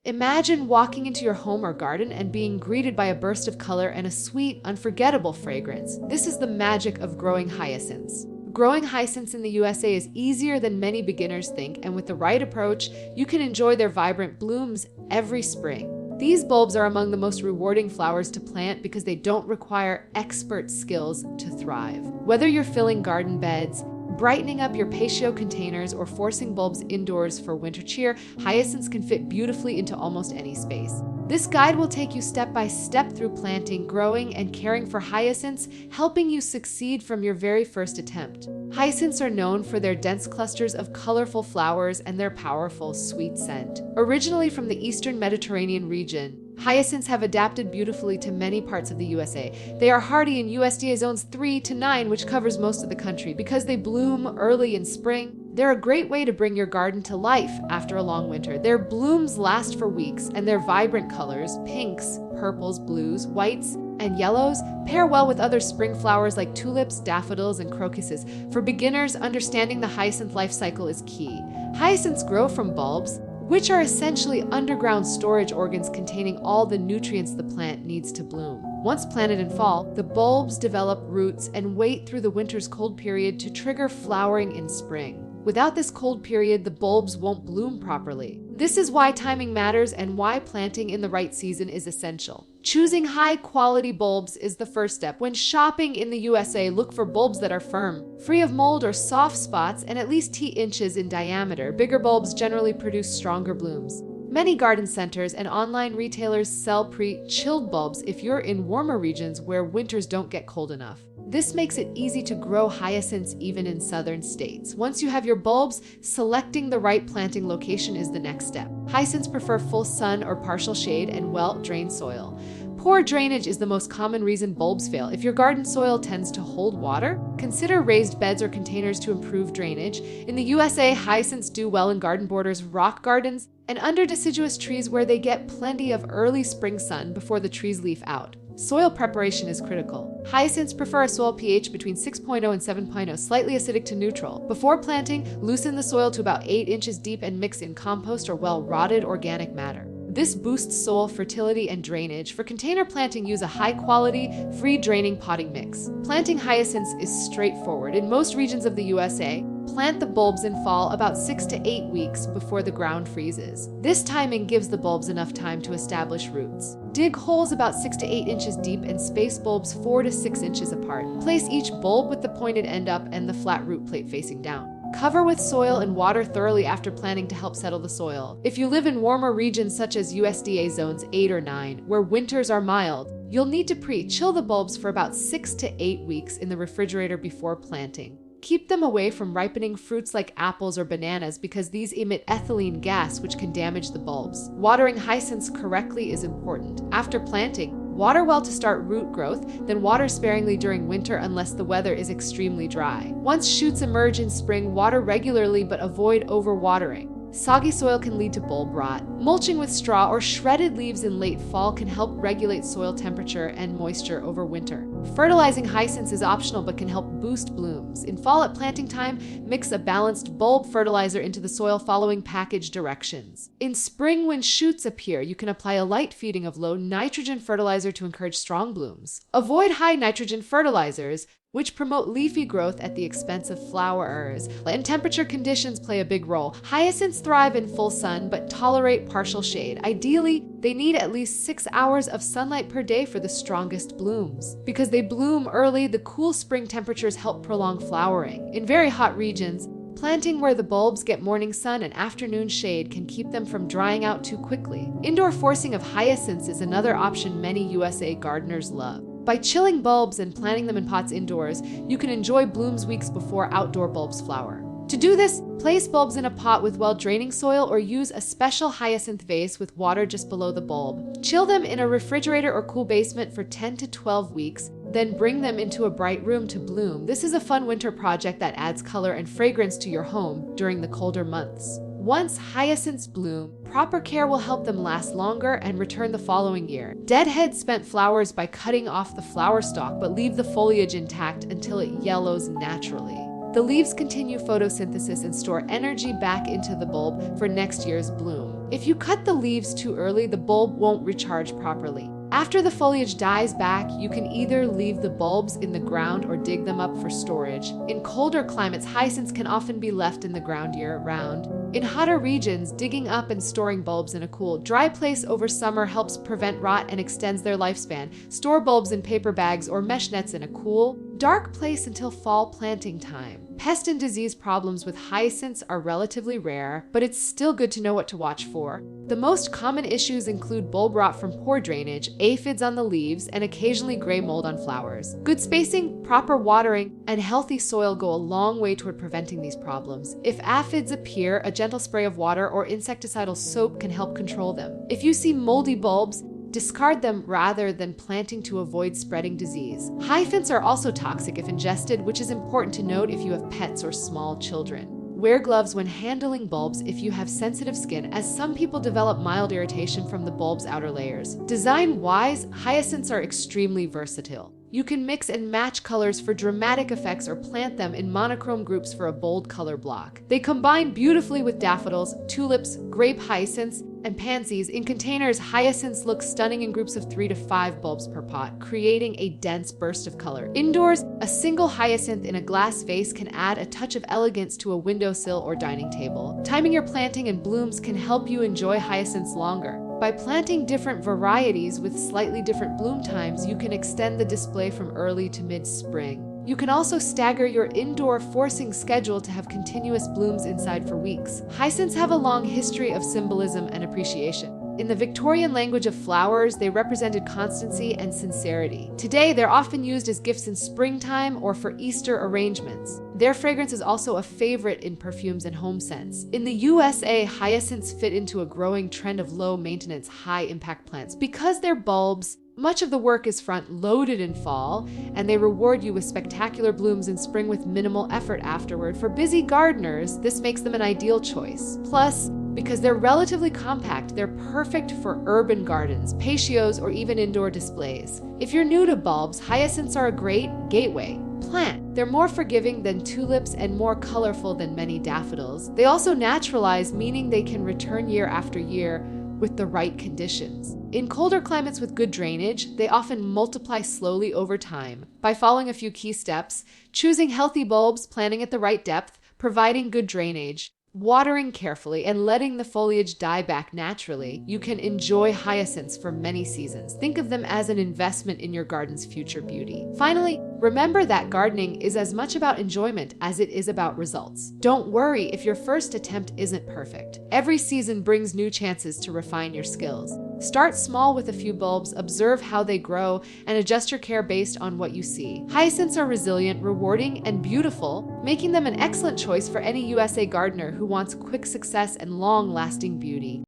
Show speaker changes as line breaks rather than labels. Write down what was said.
Imagine walking into your home or garden and being greeted by a burst of color and a sweet, unforgettable fragrance. This is the magic of growing hyacinths. Growing hyacinths in the USA is easier than many beginners think, and with the right approach, you can enjoy their vibrant blooms every spring. These bulbs are among the most rewarding flowers to plant because they don't require expert skills to thrive. Whether you're filling garden beds, brightening up your patio containers, or forcing bulbs indoors for winter cheer, hyacinths can fit beautifully into almost any space. This guide will take you step by step through planting, growing, and caring for hyacinths, helping you succeed from your very first attempt. Hyacinths are known for their dense clusters of colorful flowers and their powerful, sweet scent. Originally from the eastern Mediterranean region, hyacinths have adapted beautifully to many parts of the USA. They are hardy in USDA zones 3 to 9, which covers most of the country. Because they bloom early in spring, they're a great way to bring your garden to life after a long winter. Their blooms last for weeks, and their vibrant colors, pinks, purples, blues, whites, and yellows, pair well with other spring flowers like tulips, daffodils, and crocuses. For beginners, understanding the hyacinth life cycle is key. Hyacinths grow from bulbs, which are essentially underground storage organs containing all the nutrients the plant needs to bloom. Once planted in fall, the bulbs develop roots and wait through the winter's cold period to trigger flowering in spring. Without this cold period, the bulbs won't bloom properly. This is why timing matters and why planting in the right season is essential. Choosing high-quality bulbs is the first step. When shopping in the USA, look for bulbs that are firm, free of mold or soft spots, and at least 10 inches in diameter. Bigger bulbs generally produce stronger blooms. Many garden centers and online retailers sell pre-chilled bulbs if you're in warmer regions where winters don't get cold enough. This makes it easy to grow hyacinths even in southern states. Once you have your bulbs, selecting the right planting location is the next step. Hyacinths prefer full sun or partial shade and well-drained soil. Poor drainage is the most common reason bulbs fail. If your garden soil tends to hold water, consider raised beds or containers to improve drainage. In the USA, hyacinths do well in garden borders, rock gardens, and under deciduous trees where they get plenty of early spring sun before the trees leaf out. Soil preparation is critical. Hyacinths prefer a soil pH between 6.0 and 7.0, slightly acidic to neutral. Before planting, loosen the soil to about 8 inches deep and mix in compost or well-rotted organic matter. This boosts soil fertility and drainage. For container planting, use a high-quality, free-draining potting mix. Planting hyacinths is straightforward. In most regions of the USA, plant the bulbs in fall about 6 to 8 weeks before the ground freezes. This timing gives the bulbs enough time to establish roots. Dig holes about 6 to 8 inches deep and space bulbs 4 to 6 inches apart. Place each bulb with the pointed end up and the flat root plate facing down. Cover with soil and water thoroughly after planting to help settle the soil. If you live in warmer regions such as USDA zones 8 or 9, where winters are mild, you'll need to pre-chill the bulbs for about 6 to 8 weeks in the refrigerator before planting. Keep them away from ripening fruits like apples or bananas because these emit ethylene gas which can damage the bulbs. Watering hyacinths correctly is important. After planting, water well to start root growth, then water sparingly during winter unless the weather is extremely dry. Once shoots emerge in spring, water regularly but avoid overwatering. Soggy soil can lead to bulb rot. Mulching with straw or shredded leaves in late fall can help regulate soil temperature and moisture over winter. Fertilizing hyacinths is optional but can help boost blooms. In fall at planting time, mix a balanced bulb fertilizer into the soil following package directions. In spring, when shoots appear, you can apply a light feeding of low nitrogen fertilizer to encourage strong blooms. Avoid high nitrogen fertilizers, which promote leafy growth at the expense of flowers. And temperature conditions play a big role. Hyacinths thrive in full sun but tolerate partial shade. Ideally, they need at least 6 hours of sunlight per day for the strongest blooms. Because they bloom early, the cool spring temperatures help prolong flowering. In very hot regions, planting where the bulbs get morning sun and afternoon shade can keep them from drying out too quickly. Indoor forcing of hyacinths is another option many USA gardeners love. By chilling bulbs and planting them in pots indoors, you can enjoy blooms weeks before outdoor bulbs flower. To do this, place bulbs in a pot with well-draining soil or use a special hyacinth vase with water just below the bulb. Chill them in a refrigerator or cool basement for 10 to 12 weeks, then bring them into a bright room to bloom. This is a fun winter project that adds color and fragrance to your home during the colder months. Once hyacinths bloom, proper care will help them last longer and return the following year. Deadhead spent flowers by cutting off the flower stalk, but leave the foliage intact until it yellows naturally. The leaves continue photosynthesis and store energy back into the bulb for next year's bloom. If you cut the leaves too early, the bulb won't recharge properly. After the foliage dies back, you can either leave the bulbs in the ground or dig them up for storage. In colder climates, hyacinths can often be left in the ground year-round. In hotter regions, digging up and storing bulbs in a cool, dry place over summer helps prevent rot and extends their lifespan. Store bulbs in paper bags or mesh nets in a cool, dark place until fall planting time. Pest and disease problems with hyacinths are relatively rare, but it's still good to know what to watch for. The most common issues include bulb rot from poor drainage, aphids on the leaves, and occasionally gray mold on flowers. Good spacing, proper watering, and healthy soil go a long way toward preventing these problems. If aphids appear, a gentle spray of water or insecticidal soap can help control them. If you see moldy bulbs, discard them rather than planting to avoid spreading disease. Hyacinths are also toxic if ingested, which is important to note if you have pets or small children. Wear gloves when handling bulbs if you have sensitive skin, as some people develop mild irritation from the bulb's outer layers. Design-wise, hyacinths are extremely versatile. You can mix and match colors for dramatic effects or plant them in monochrome groups for a bold color block. They combine beautifully with daffodils, tulips, grape hyacinths, and pansies. In containers, hyacinths look stunning in groups of 3 to 5 bulbs per pot, creating a dense burst of color. Indoors, a single hyacinth in a glass vase can add a touch of elegance to a windowsill or dining table. Timing your planting and blooms can help you enjoy hyacinths longer. By planting different varieties with slightly different bloom times, you can extend the display from early to mid-spring. You can also stagger your indoor forcing schedule to have continuous blooms inside for weeks. Hyacinths have a long history of symbolism and appreciation. In the Victorian language of flowers, they represented constancy and sincerity. Today, they're often used as gifts in springtime or for Easter arrangements. Their fragrance is also a favorite in perfumes and home scents. In the USA, hyacinths fit into a growing trend of low-maintenance, high-impact plants. Because they're bulbs, much of the work is front-loaded in fall, and they reward you with spectacular blooms in spring with minimal effort afterward. For busy gardeners, this makes them an ideal choice. Plus, because they're relatively compact, they're perfect for urban gardens, patios, or even indoor displays. If you're new to bulbs, hyacinths are a great gateway plant. They're more forgiving than tulips and more colorful than many daffodils. They also naturalize, meaning they can return year after year with the right conditions. In colder climates with good drainage, they often multiply slowly over time. By following a few key steps, choosing healthy bulbs, planting at the right depth, providing good drainage, watering carefully, and letting the foliage die back naturally, you can enjoy hyacinths for many seasons. Think of them as an investment in your garden's future beauty. Finally, remember that gardening is as much about enjoyment as it is about results. Don't worry if your first attempt isn't perfect. Every season brings new chances to refine your skills. Start small with a few bulbs, observe how they grow, and adjust your care based on what you see. Hyacinths are resilient, rewarding, and beautiful, making them an excellent choice for any USA gardener who wants quick success and long-lasting beauty.